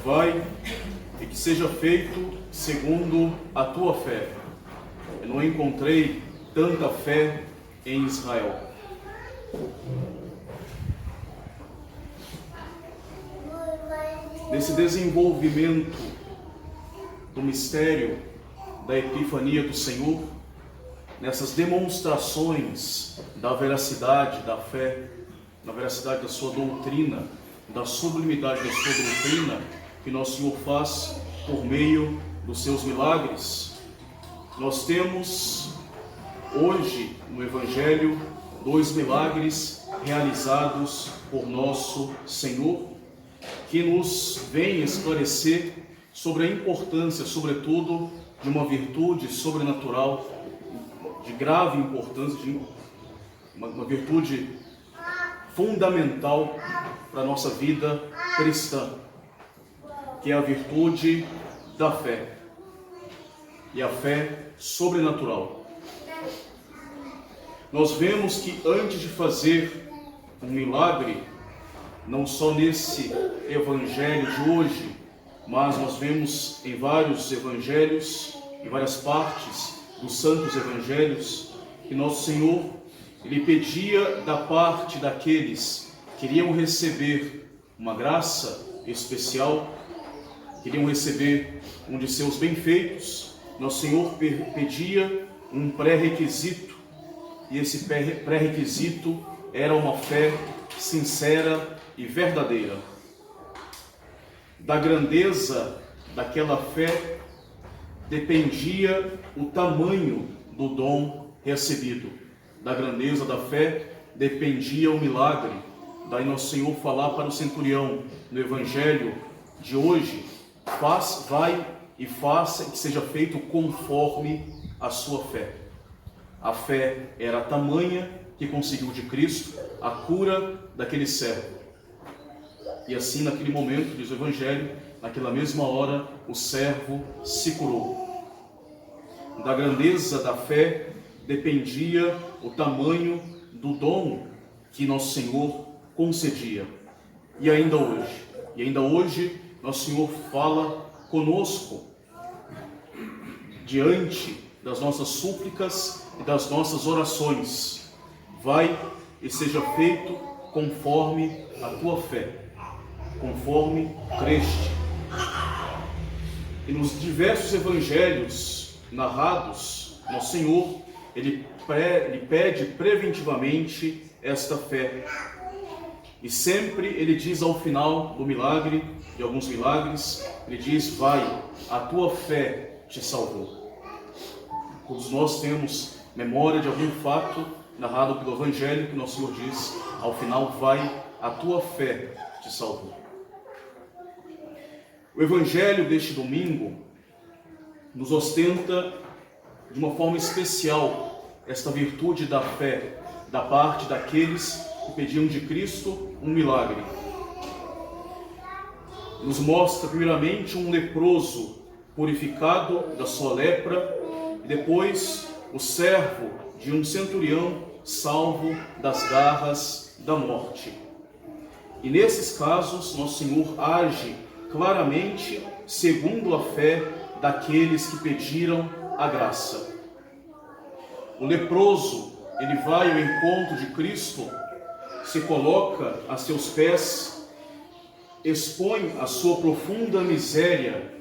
vai e que seja feito segundo a tua fé. Eu não encontrei tanta fé em Israel. Nesse desenvolvimento do mistério da Epifania do Senhor, nessas demonstrações da veracidade da fé, da veracidade da sua doutrina, da sublimidade da sua doutrina, que nosso Senhor faz por meio dos seus milagres, nós temos hoje no Evangelho 2 milagres realizados por nosso Senhor, que nos vem esclarecer sobre a importância, sobretudo, de uma virtude sobrenatural, de grave importância, de uma virtude fundamental para a nossa vida cristã, que é a virtude da fé, e a fé sobrenatural. Nós vemos que antes de fazer um milagre, não só nesse evangelho de hoje, mas nós vemos em vários evangelhos, em várias partes dos santos evangelhos, que nosso Senhor, Ele pedia da parte daqueles que queriam receber uma graça especial, queriam receber um de seus benfeitos, nosso Senhor pedia um pré-requisito, e esse pré-requisito era uma fé sincera e verdadeira. Da grandeza daquela fé dependia o tamanho do dom recebido. Da grandeza da fé dependia o milagre. Daí nosso Senhor falar para o centurião no Evangelho de hoje: vai e faça que seja feito conforme a sua fé. A fé era tamanha que conseguiu de Cristo a cura daquele servo. E assim, naquele momento, diz o Evangelho, naquela mesma hora, o servo se curou. Da grandeza da fé dependia o tamanho do dom que nosso Senhor concedia. E ainda hoje, nosso Senhor fala conosco diante das nossas súplicas e das nossas orações. Vai e seja feito conforme a tua fé, conforme creste. E nos diversos evangelhos narrados, nosso Senhor, Ele pede preventivamente esta fé. E sempre Ele diz ao final do milagre, de alguns milagres, Ele diz: vai, a tua fé te salvou. Todos nós temos memória de algum fato narrado pelo Evangelho que nosso Senhor diz, ao final: vai, a tua fé te salvou. O Evangelho deste domingo nos ostenta de uma forma especial esta virtude da fé, da parte daqueles que pediam de Cristo um milagre. Nos mostra primeiramente um leproso purificado da sua lepra, e depois o servo de um centurião salvo das garras da morte. E nesses casos, nosso Senhor age claramente segundo a fé daqueles que pediram a graça. O leproso, ele vai ao encontro de Cristo, se coloca a seus pés, expõe a sua profunda miséria,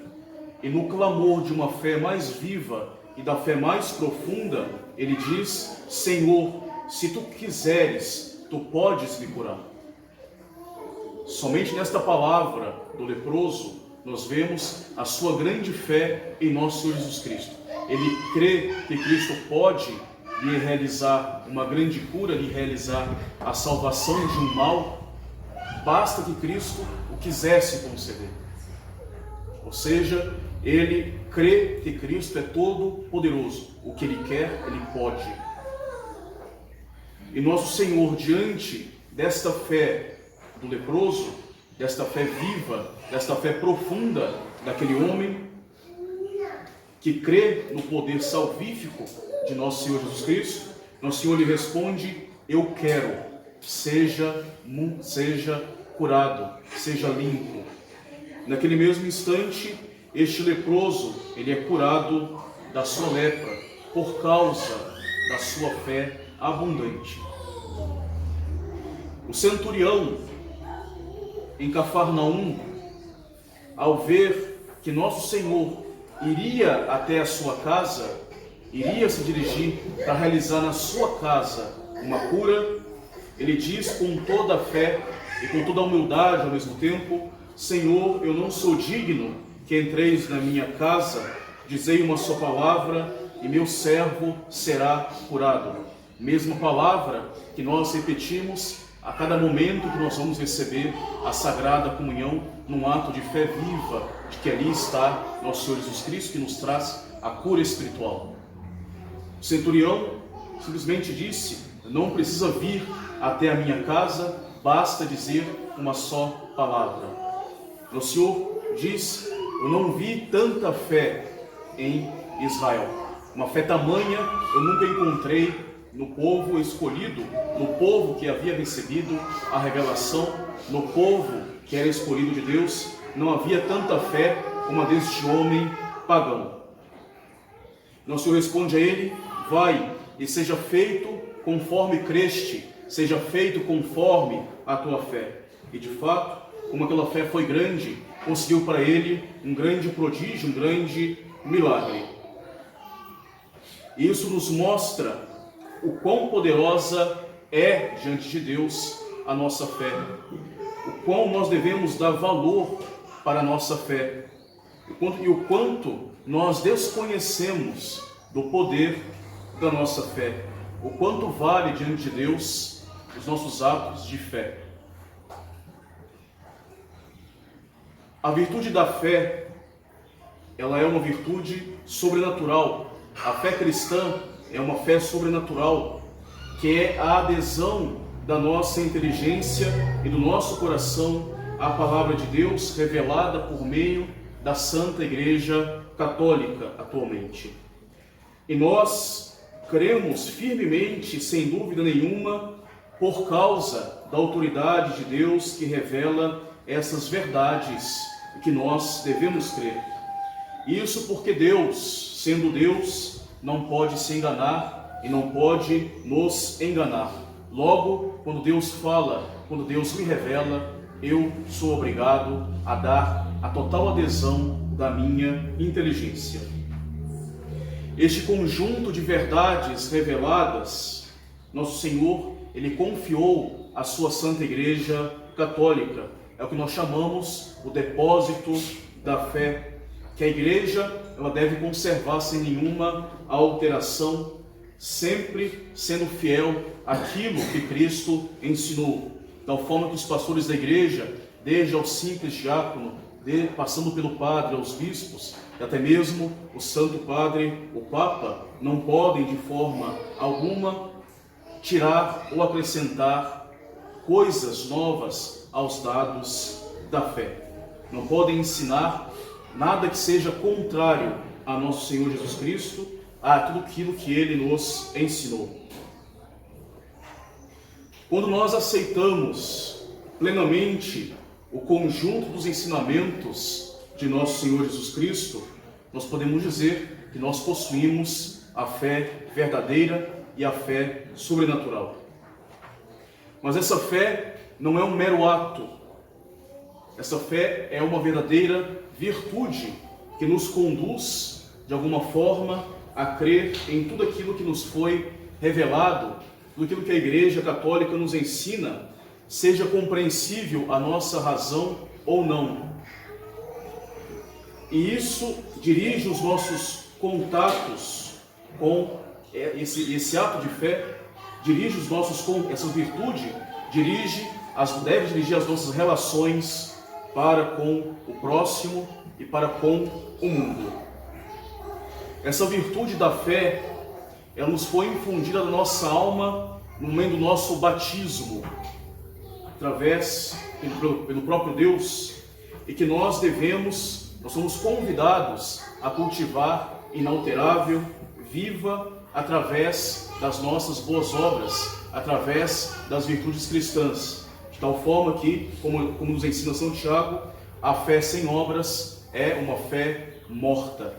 e no clamor de uma fé mais viva e da fé mais profunda, ele diz: Senhor, se tu quiseres, tu podes me curar. Somente nesta palavra do leproso, nós vemos a sua grande fé em nosso Senhor Jesus Cristo. Ele crê que Cristo pode lhe realizar uma grande cura, lhe realizar a salvação de um mal, basta que Cristo o quisesse conceder. Ou seja, ele crê que Cristo é todo poderoso. O que ele quer, ele pode. E nosso Senhor, diante desta fé do leproso, desta fé viva, desta fé profunda daquele homem que crê no poder salvífico de nosso Senhor Jesus Cristo, nosso Senhor lhe responde: eu quero, seja curado, seja limpo. Naquele mesmo instante, este leproso, ele é curado da sua lepra por causa da sua fé abundante. O centurião em Cafarnaum, ao ver que nosso Senhor iria até a sua casa, iria se dirigir para realizar na sua casa uma cura, ele diz com toda a fé e com toda a humildade ao mesmo tempo: Senhor, eu não sou digno que entreis na minha casa, dizei uma só palavra e meu servo será curado. Mesma palavra que nós repetimos a cada momento que nós vamos receber a Sagrada Comunhão, num ato de fé viva, de que ali está nosso Senhor Jesus Cristo, que nos traz a cura espiritual. O centurião simplesmente disse: não precisa vir até a minha casa, basta dizer uma só palavra. O Senhor diz: eu não vi tanta fé em Israel. Uma fé tamanha eu nunca encontrei no povo escolhido, no povo que havia recebido a revelação, no povo que era escolhido de Deus. Não havia tanta fé como a deste homem pagão. Nosso Senhor responde a ele: vai e seja feito conforme creste, seja feito conforme a tua fé. E de fato, como aquela fé foi grande, conseguiu para ele um grande prodígio, um grande milagre. E isso nos mostra o quão poderosa é diante de Deus a nossa fé, o quão nós devemos dar valor para a nossa fé, e o quanto nós desconhecemos do poder da nossa fé, o quanto vale diante de Deus os nossos atos de fé. A virtude da fé, ela é uma virtude sobrenatural. A fé cristã é uma fé sobrenatural, que é a adesão da nossa inteligência e do nosso coração à palavra de Deus revelada por meio da Santa Igreja Católica atualmente. E nós cremos firmemente, sem dúvida nenhuma, por causa da autoridade de Deus que revela essas verdades que nós devemos crer. Isso porque Deus, sendo Deus, não pode se enganar e não pode nos enganar. Logo, quando Deus fala, quando Deus me revela, eu sou obrigado a dar a total adesão da minha inteligência. Este conjunto de verdades reveladas, nosso Senhor, Ele confiou à sua Santa Igreja Católica. É o que nós chamamos o depósito da fé, que a Igreja ela deve conservar sem nenhuma alteração, sempre sendo fiel àquilo que Cristo ensinou. De tal forma que os pastores da Igreja, desde ao simples diácono, passando pelo padre, aos bispos, e até mesmo o Santo Padre, o Papa, não podem de forma alguma tirar ou acrescentar coisas novas aos dados da fé. Não podem ensinar nada que seja contrário a nosso Senhor Jesus Cristo, a tudo aquilo que Ele nos ensinou. Quando nós aceitamos plenamente o conjunto dos ensinamentos de nosso Senhor Jesus Cristo, nós podemos dizer que nós possuímos a fé verdadeira e a fé sobrenatural. Mas essa fé não é um mero ato. Essa fé é uma verdadeira virtude que nos conduz, de alguma forma, a crer em tudo aquilo que nos foi revelado, tudo aquilo que a Igreja Católica nos ensina, seja compreensível à nossa razão ou não. E isso dirige os nossos contatos com esse ato de fé, dirige os nossos, essa virtude, deve dirigir as nossas relações para com o próximo e para com o mundo. Essa virtude da fé, ela nos foi infundida na nossa alma no momento do nosso batismo, pelo próprio Deus, e que nós somos convidados a cultivar inalterável, viva, através das nossas boas obras, através das virtudes cristãs. De tal forma que, como nos ensina São Tiago, A fé sem obras é uma fé morta.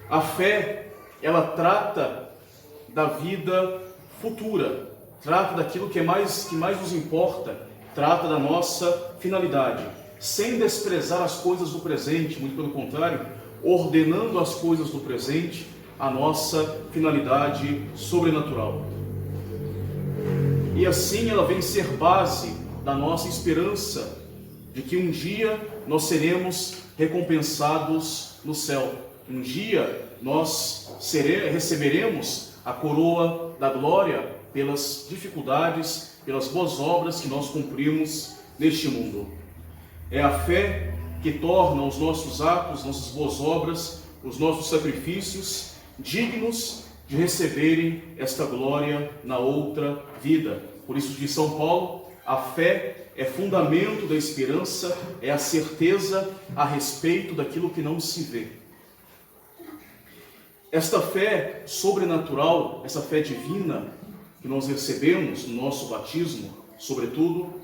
A fé, ela trata da vida futura, trata daquilo que mais nos importa, trata da nossa finalidade, sem desprezar as coisas do presente, muito pelo contrário, ordenando as coisas do presente a nossa finalidade sobrenatural. E assim ela vem ser base da nossa esperança de que um dia nós seremos recompensados no céu. Um dia nós receberemos a coroa da glória pelas dificuldades, pelas boas obras que nós cumprimos neste mundo. É a fé que torna os nossos atos, nossas boas obras, os nossos sacrifícios dignos de receberem esta glória na outra vida. Por isso diz São Paulo, a fé é fundamento da esperança, é a certeza a respeito daquilo que não se vê. Esta fé sobrenatural, essa fé divina que nós recebemos no nosso batismo, sobretudo,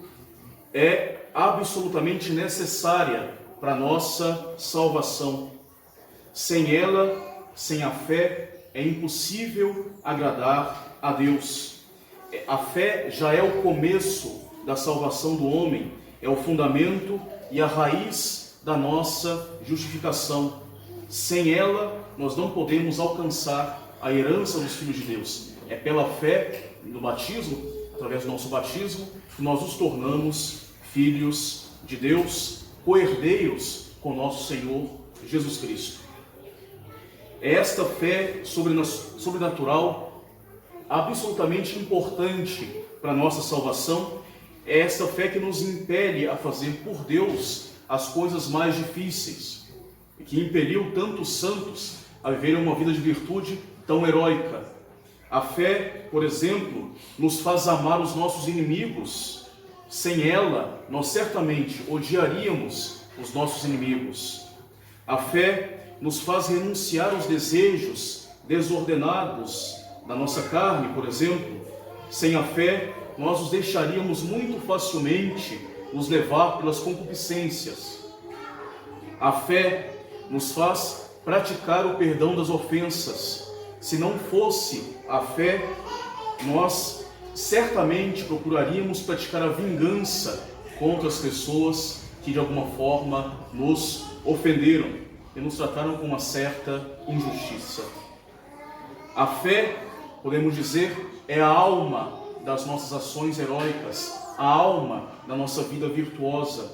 é absolutamente necessária para a nossa salvação. Sem ela, sem a fé, é impossível agradar a Deus. A fé já é o começo da salvação do homem, é o fundamento e a raiz da nossa justificação. Sem ela, nós não podemos alcançar a herança dos filhos de Deus. É pela fé no batismo, através do nosso batismo, que nós nos tornamos filhos de Deus, co-herdeiros com nosso Senhor Jesus Cristo. É esta fé sobrenatural absolutamente importante para a nossa salvação. É esta fé que nos impele a fazer por Deus as coisas mais difíceis, e que impeliu tantos santos a viverem uma vida de virtude tão heróica. A fé, por exemplo, nos faz amar os nossos inimigos. Sem ela, nós certamente odiaríamos os nossos inimigos. A fé nos faz renunciar aos desejos desordenados da nossa carne, por exemplo. Sem a fé, nós nos deixaríamos muito facilmente nos levar pelas concupiscências. A fé nos faz praticar o perdão das ofensas. Se não fosse a fé, nós certamente procuraríamos praticar a vingança contra as pessoas que de alguma forma nos ofenderam e nos trataram com uma certa injustiça. A fé, podemos dizer, é a alma das nossas ações heróicas, a alma da nossa vida virtuosa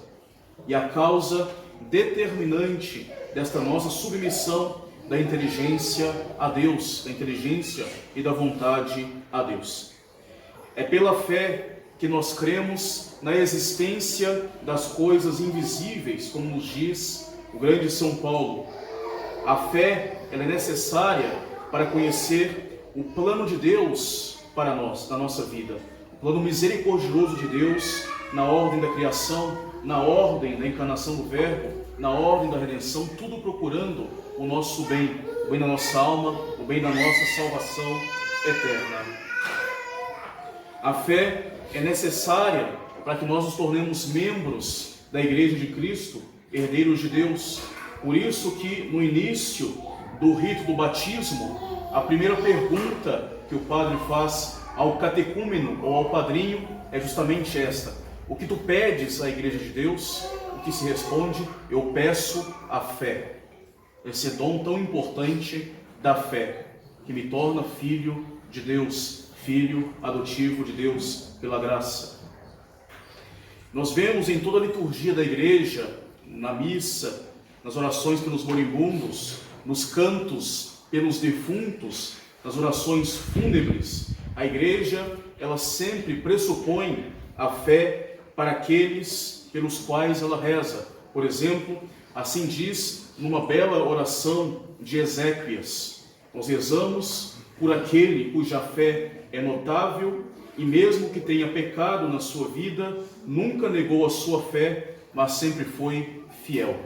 e a causa determinante desta nossa submissão da inteligência a Deus, da inteligência e da vontade a Deus. É pela fé que nós cremos na existência das coisas invisíveis, como nos diz o grande São Paulo. A fé, ela é necessária para conhecer o plano de Deus para nós, na nossa vida. O plano misericordioso de Deus na ordem da criação, na ordem da encarnação do Verbo, na ordem da redenção, tudo procurando o nosso bem, o bem da nossa alma, o bem da nossa salvação eterna. A fé é necessária para que nós nos tornemos membros da Igreja de Cristo, herdeiros de Deus. Por isso que no início do rito do batismo, a primeira pergunta que o padre faz ao catecúmeno ou ao padrinho é justamente esta: o que tu pedes à Igreja de Deus? O que se responde: eu peço a fé. Esse dom tão importante da fé, que me torna filho de Deus, filho adotivo de Deus pela graça. Nós vemos em toda a liturgia da Igreja, na missa, nas orações pelos moribundos, nos cantos pelos defuntos, nas orações fúnebres, a Igreja, ela sempre pressupõe a fé para aqueles pelos quais ela reza. Por exemplo, assim diz numa bela oração de Ezequias: nós rezamos por aquele cuja fé é notável e mesmo que tenha pecado na sua vida, nunca negou a sua fé, mas sempre foi fiel.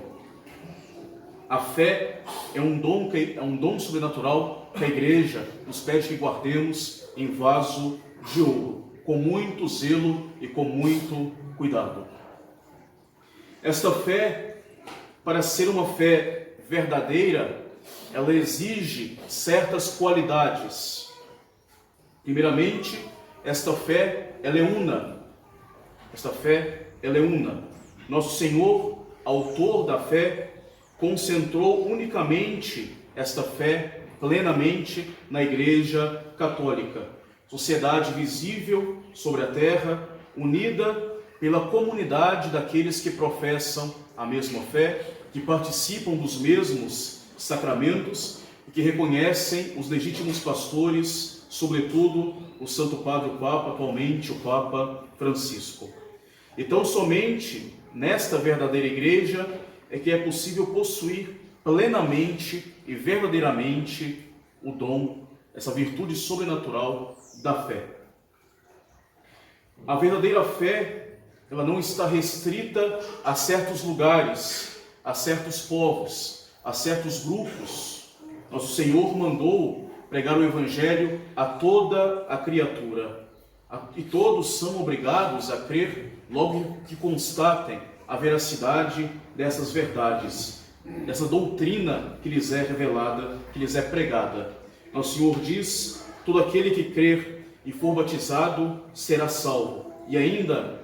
A fé é um dom sobrenatural que a Igreja nos pede que guardemos em vaso de ouro, com muito zelo e com muito cuidado. Esta fé, para ser uma fé verdadeira, ela exige certas qualidades. Primeiramente, esta fé, ela é una. Esta fé, ela é una. Nosso Senhor, autor da fé, concentrou unicamente esta fé plenamente na Igreja Católica. Sociedade visível sobre a terra, unida pela comunidade daqueles que professam a mesma fé, que participam dos mesmos sacramentos e que reconhecem os legítimos pastores, sobretudo o Santo Padre o Papa, atualmente o Papa Francisco. Então, somente nesta verdadeira igreja é que é possível possuir plenamente e verdadeiramente o dom, essa virtude sobrenatural da fé. A verdadeira fé, ela não está restrita a certos lugares, a certos povos, a certos grupos. Nosso Senhor mandou pregar o Evangelho a toda a criatura. E todos são obrigados a crer logo que constatem a veracidade dessas verdades, dessa doutrina que lhes é revelada, que lhes é pregada. Nosso Senhor diz: todo aquele que crer e for batizado será salvo. E ainda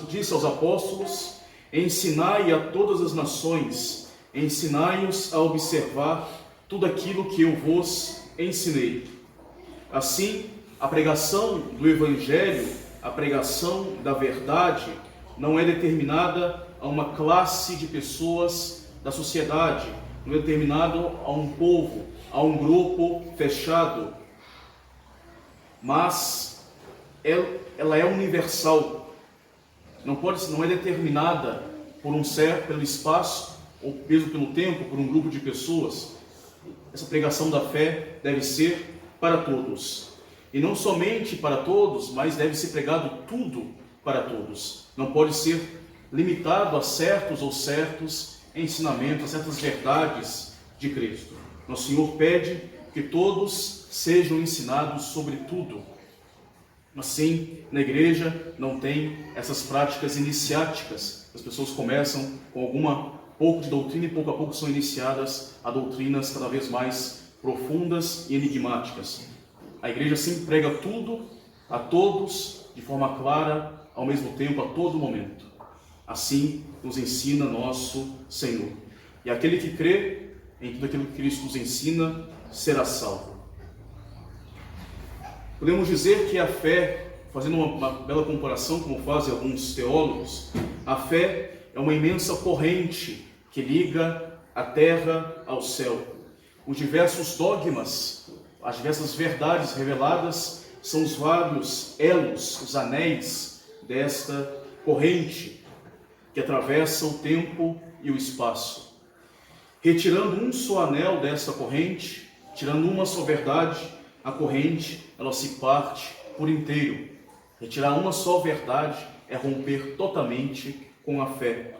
disse aos apóstolos: ensinai a todas as nações, ensinai-os a observar tudo aquilo que eu vos ensinei. Assim, a pregação do Evangelho, a pregação da verdade, não é determinada a uma classe de pessoas da sociedade, não é determinado a um povo, a um grupo fechado, mas ela é universal. Não é determinada por pelo espaço ou mesmo pelo tempo, por um grupo de pessoas. Essa pregação da fé deve ser para todos. E não somente para todos, mas deve ser pregado tudo para todos. Não pode ser limitado a certos ensinamentos, a certas verdades de Cristo. Nosso Senhor pede que todos sejam ensinados sobre tudo. Assim, na igreja não tem essas práticas iniciáticas. As pessoas começam com pouco de doutrina e pouco a pouco são iniciadas a doutrinas cada vez mais profundas e enigmáticas. A igreja sempre prega tudo a todos de forma clara, ao mesmo tempo, a todo momento. Assim nos ensina nosso Senhor. E aquele que crê em tudo aquilo que Cristo nos ensina será salvo. Podemos dizer que a fé, fazendo uma bela comparação, como fazem alguns teólogos, a fé é uma imensa corrente que liga a terra ao céu. Os diversos dogmas, as diversas verdades reveladas são os vários elos, os anéis desta corrente que atravessa o tempo e o espaço. Retirando um só anel desta corrente, tirando uma só verdade, a corrente ela se parte por inteiro. Retirar uma só verdade é romper totalmente com a fé.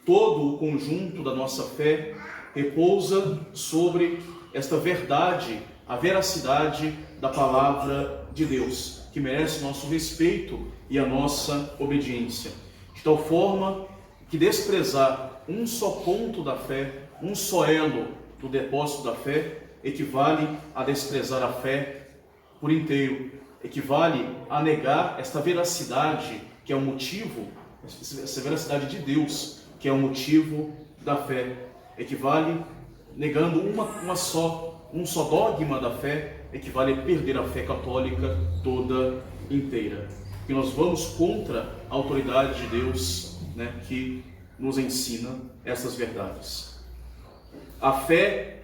Todo o conjunto da nossa fé repousa sobre esta verdade, a veracidade da palavra de Deus, que merece nosso respeito e a nossa obediência. De tal forma que desprezar um só ponto da fé, um só elo do depósito da fé, equivale a desprezar a fé por inteiro, equivale a negar esta veracidade que é o motivo, essa veracidade de Deus, que é o motivo da fé. Equivale, negando um só dogma da fé, equivale a perder a fé católica toda inteira. E nós vamos contra a autoridade de Deus, que nos ensina essas verdades. A fé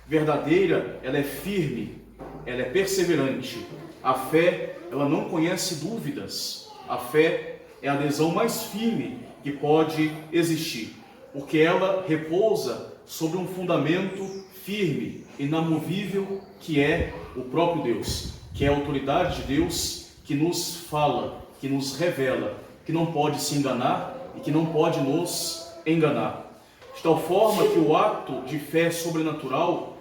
verdadeira, ela é firme, ela é perseverante. A fé, ela não conhece dúvidas. A fé é a adesão mais firme que pode existir, porque ela repousa sobre um fundamento firme, inamovível, que é o próprio Deus, que é a autoridade de Deus que nos fala, que nos revela, que não pode se enganar e que não pode nos enganar. De tal forma que o ato de fé sobrenatural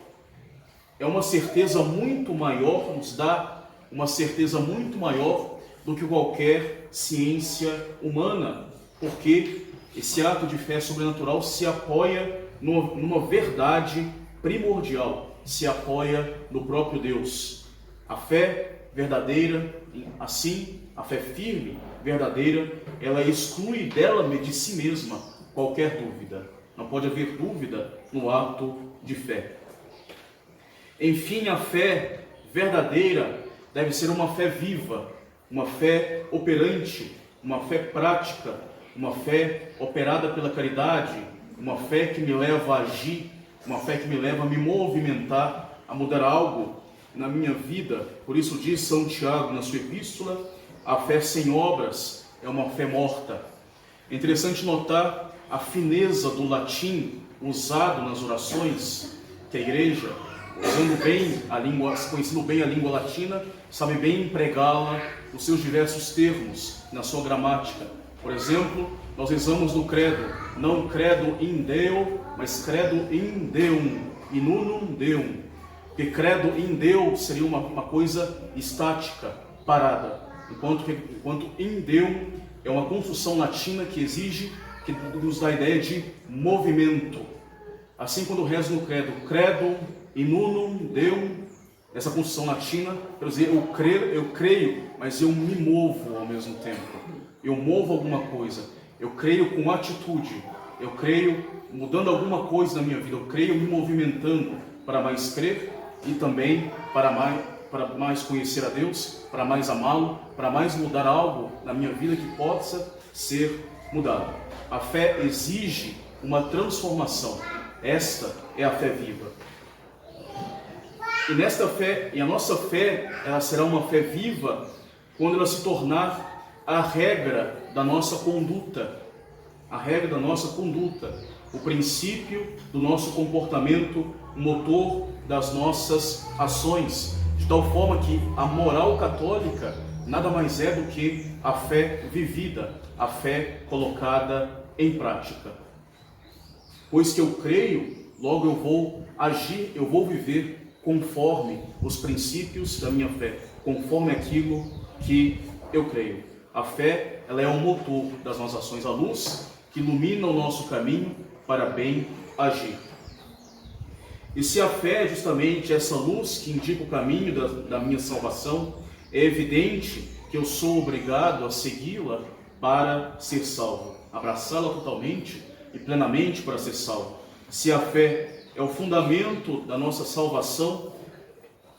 é uma certeza muito maior, nos dá uma certeza muito maior do que qualquer ciência humana, porque Esse ato de fé sobrenatural se apoia numa verdade primordial, se apoia no próprio Deus. A fé verdadeira, assim, a fé firme, verdadeira, ela exclui dela de si mesma qualquer dúvida. Não pode haver dúvida no ato de fé. Enfim, a fé verdadeira deve ser uma fé viva, uma fé operante, uma fé prática, uma fé operada pela caridade, uma fé que me leva a agir, uma fé que me leva a me movimentar, a mudar algo na minha vida. Por isso diz São Tiago na sua epístola, a fé sem obras é uma fé morta. É interessante notar a fineza do latim usado nas orações, que a igreja, usando bem a língua, conhecendo bem a língua latina, sabe bem empregá-la nos seus diversos termos, na sua gramática. Por exemplo, nós rezamos no credo, não credo in Deo, mas credo in Deum, in unum Deum. Porque credo in Deus seria uma coisa estática, parada, enquanto in Deum é uma construção latina que exige, que nos dá a ideia de movimento. Assim, quando rezo no credo, credo in unum Deum, essa construção latina, quer dizer, eu creio, mas eu me movo ao mesmo tempo. Eu movo alguma coisa, eu creio com atitude, eu creio mudando alguma coisa na minha vida, eu creio me movimentando para mais crer e também para mais conhecer a Deus, para mais amá-lo, para mais mudar algo na minha vida que possa ser mudado. A fé exige uma transformação. Esta é a fé viva. E nesta fé, e a nossa fé, ela será uma fé viva quando ela se tornar a regra da nossa conduta. A regra da nossa conduta, o princípio do nosso comportamento, o motor das nossas ações, de tal forma que a moral católica nada mais é do que a fé vivida, a fé colocada em prática. Pois que eu creio, logo eu vou agir, eu vou viver conforme os princípios da minha fé, conforme aquilo que eu creio. A fé, ela é o motor das nossas ações, a luz que ilumina o nosso caminho para bem agir. E se a fé é justamente essa luz que indica o caminho da minha salvação, é evidente que eu sou obrigado a segui-la para ser salvo, abraçá-la totalmente e plenamente para ser salvo. Se a fé é o fundamento da nossa salvação,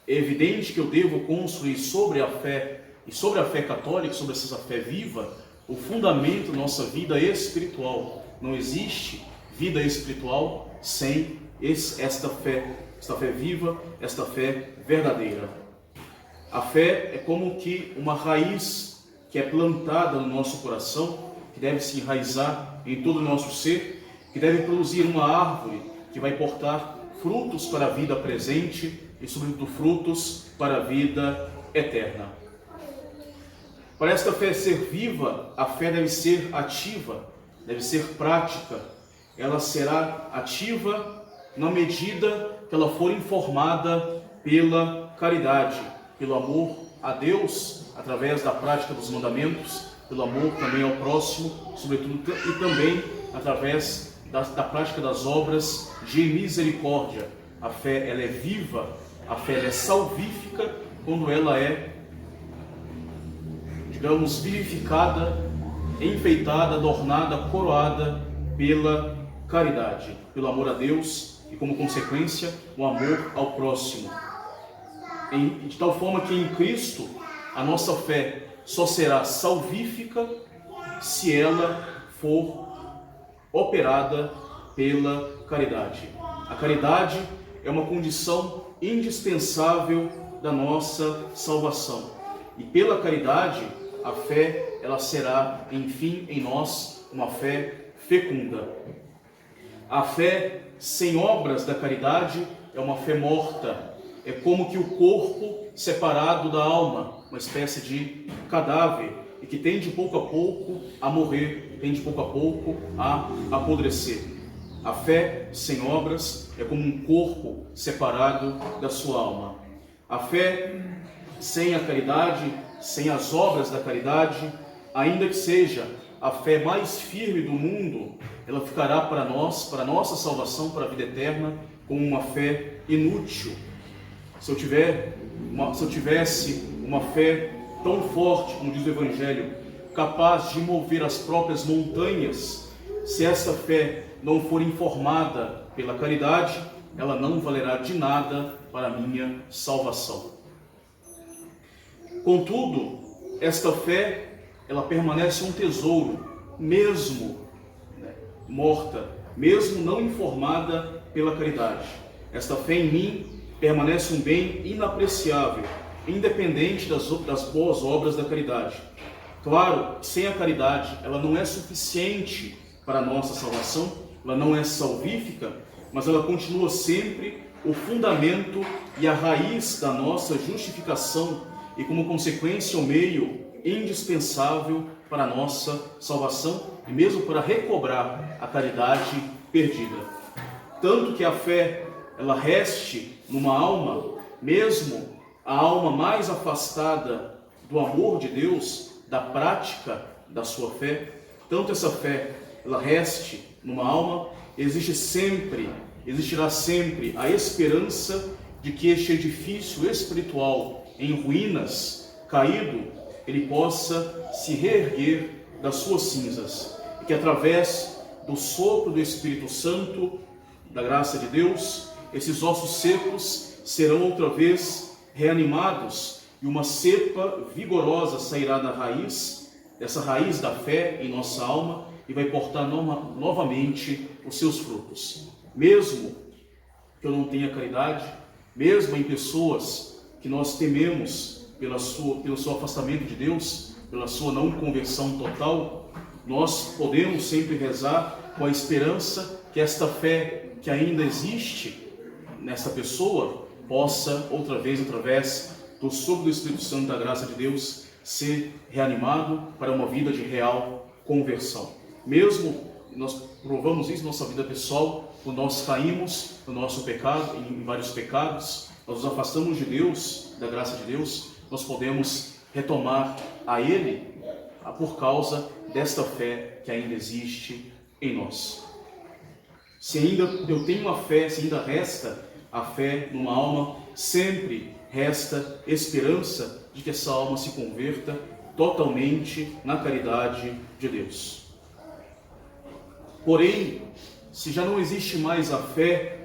é evidente que eu devo construir sobre a fé, e sobre a fé católica, sobre essa fé viva, o fundamento da nossa vida espiritual. Não existe vida espiritual sem esta fé viva, esta fé verdadeira. A fé é como que uma raiz que é plantada no nosso coração, que deve se enraizar em todo o nosso ser, que deve produzir uma árvore que vai portar frutos para a vida presente e, sobretudo, frutos para a vida eterna. Para esta fé ser viva, a fé deve ser ativa, deve ser prática. Ela será ativa na medida que ela for informada pela caridade, pelo amor a Deus, através da prática dos mandamentos, pelo amor também ao próximo, sobretudo, e também através da prática das obras de misericórdia. A fé, ela é viva, a fé, ela é salvífica quando ela é, digamos, vivificada, enfeitada, adornada, coroada pela caridade, pelo amor a Deus e, como consequência, o amor ao próximo. De tal forma que em Cristo a nossa fé só será salvífica se ela for operada pela caridade. A caridade é uma condição indispensável da nossa salvação. E pela caridade, a fé, ela será, enfim, em nós, uma fé fecunda. A fé sem obras da caridade é uma fé morta. É como que o corpo separado da alma, uma espécie de cadáver, e que tende pouco a pouco a morrer, tende pouco a pouco a apodrecer. A fé sem obras é como um corpo separado da sua alma. A fé sem a caridade, sem as obras da caridade, ainda que seja a fé mais firme do mundo, ela ficará para nós, para a nossa salvação, para a vida eterna, como uma fé inútil. Se eu tivesse uma fé tão forte, como diz o Evangelho, capaz de mover as próprias montanhas, se essa fé não for informada pela caridade, ela não valerá de nada para a minha salvação. Contudo, esta fé, ela permanece um tesouro, mesmo morta, mesmo não informada pela caridade. Esta fé em mim permanece um bem inapreciável, independente das boas obras da caridade. Claro, sem a caridade, ela não é suficiente para a nossa salvação, ela não é salvífica, mas ela continua sempre o fundamento e a raiz da nossa justificação e, como consequência, o meio indispensável para a nossa salvação e mesmo para recobrar a caridade perdida. Tanto que a fé, ela reste numa alma, mesmo a alma mais afastada do amor de Deus, da prática da sua fé, tanto essa fé, ela reste numa alma, existirá sempre a esperança de que este edifício espiritual em ruínas, caído, ele possa se reerguer das suas cinzas e que através do sopro do Espírito Santo, da graça de Deus, esses ossos secos serão outra vez reanimados e uma cepa vigorosa sairá da raiz, dessa raiz da fé em nossa alma e vai portar novamente os seus frutos. Mesmo que eu não tenha caridade, mesmo em pessoas que nós tememos pelo seu afastamento de Deus, pela sua não conversão total, nós podemos sempre rezar com a esperança que esta fé que ainda existe nessa pessoa possa outra vez, através do sopro do Espírito Santo da graça de Deus, ser reanimado para uma vida de real conversão. Mesmo nós provamos isso na nossa vida pessoal, quando nós caímos no nosso pecado, em vários pecados, nós nos afastamos de Deus, da graça de Deus, nós podemos retomar a Ele por causa desta fé que ainda existe em nós. Se ainda eu tenho uma fé, se ainda resta a fé numa alma, sempre resta esperança de que essa alma se converta totalmente na caridade de Deus. Porém, se já não existe mais a fé,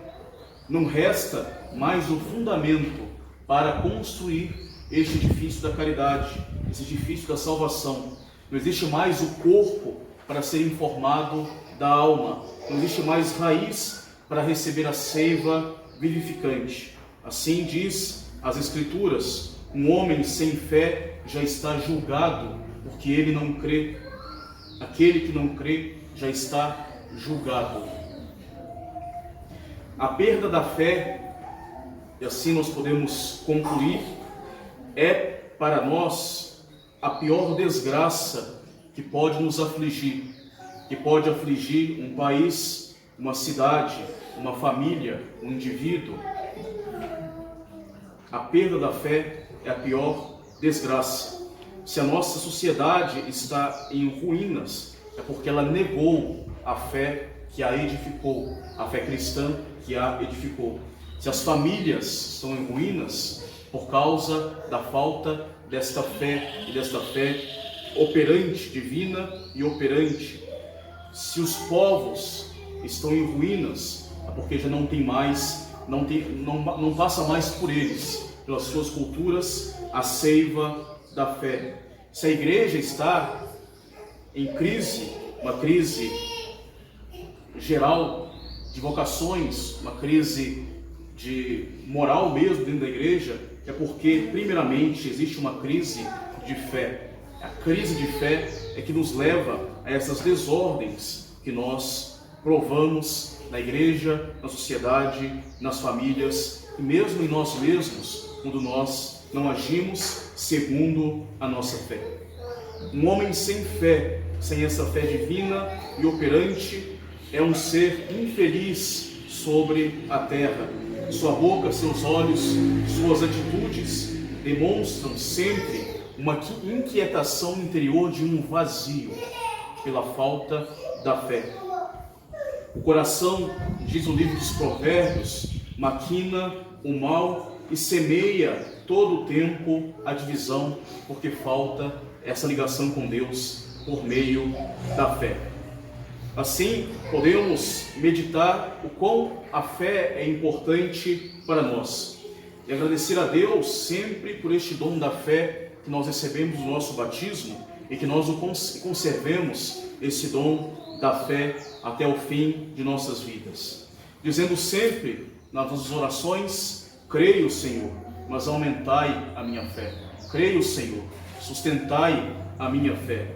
não resta mais o fundamento para construir este edifício da caridade, esse edifício da salvação. Não existe mais o corpo para ser informado da alma, não existe mais raiz para receber a seiva vivificante. Assim diz as Escrituras: um homem sem fé já está julgado, porque ele não crê. Aquele que não crê já está julgado. A perda da fé, e assim nós podemos concluir, é para nós a pior desgraça que pode nos afligir, que pode afligir um país, uma cidade, uma família, um indivíduo. A perda da fé é a pior desgraça. Se a nossa sociedade está em ruínas, é porque ela negou a fé que a edificou, a fé cristã que a edificou. Se as famílias estão em ruínas, por causa da falta desta fé e desta fé operante, divina e operante. Se os povos estão em ruínas, é porque já não tem mais, não passa mais por eles, pelas suas culturas, a seiva da fé. Se a igreja está em crise, uma crise geral de vocações, uma crise de moral mesmo dentro da igreja, é porque, primeiramente, existe uma crise de fé. A crise de fé é que nos leva a essas desordens que nós provamos na igreja, na sociedade, nas famílias e mesmo em nós mesmos, quando nós não agimos segundo a nossa fé. Um homem sem fé, sem essa fé divina e operante, é um ser infeliz sobre a terra. Sua boca, seus olhos, suas atitudes demonstram sempre uma inquietação interior de um vazio. pela falta da fé. O coração, diz o livro dos Provérbios, maquina o mal e semeia todo o tempo a divisão, porque falta essa ligação com Deus por meio da fé. Assim, podemos meditar o quão a fé é importante para nós e agradecer a Deus sempre por este dom da fé que nós recebemos no nosso batismo e que nós conservemos esse dom da fé até o fim de nossas vidas. Dizendo sempre nas nossas orações: creio, Senhor, mas aumentai a minha fé. Creio, Senhor, sustentai a minha fé.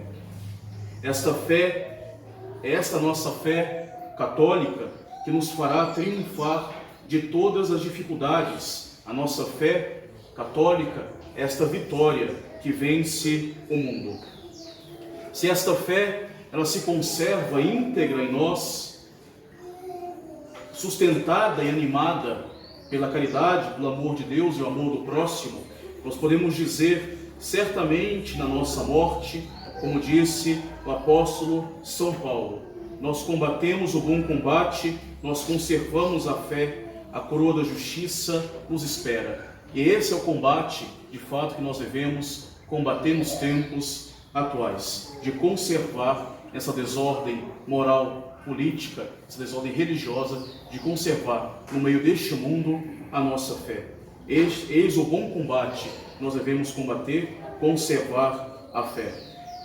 Esta fé é esta nossa fé católica que nos fará triunfar de todas as dificuldades. A nossa fé católica é esta vitória que vence o mundo. Se esta fé ela se conserva íntegra em nós, sustentada e animada pela caridade, pelo amor de Deus e o amor do próximo, nós podemos dizer certamente na nossa morte, como disse o apóstolo São Paulo: nós combatemos o bom combate, nós conservamos a fé, a coroa da justiça nos espera. E esse é o combate, de fato, que nós devemos combater nos tempos atuais, de conservar essa desordem moral, política, essa desordem religiosa, de conservar no meio deste mundo a nossa fé. Eis o bom combate, nós devemos combater, conservar a fé.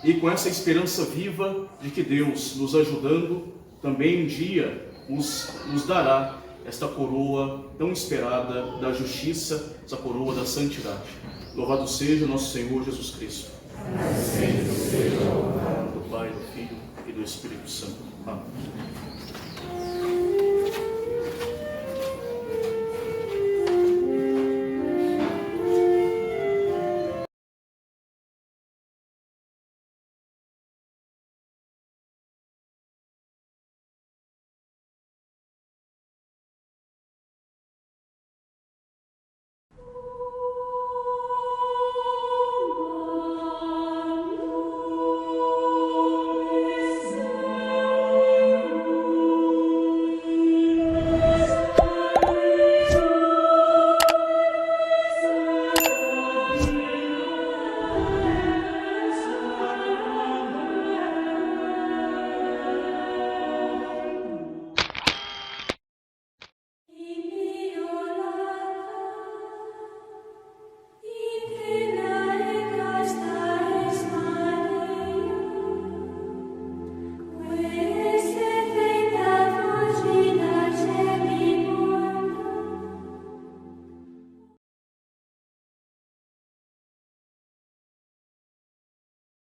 E com essa esperança viva de que Deus, nos ajudando, também um dia nos dará esta coroa tão esperada da justiça, essa coroa da santidade. Louvado seja nosso Senhor Jesus Cristo. Do Pai, do Filho e do Espírito Santo. Amém.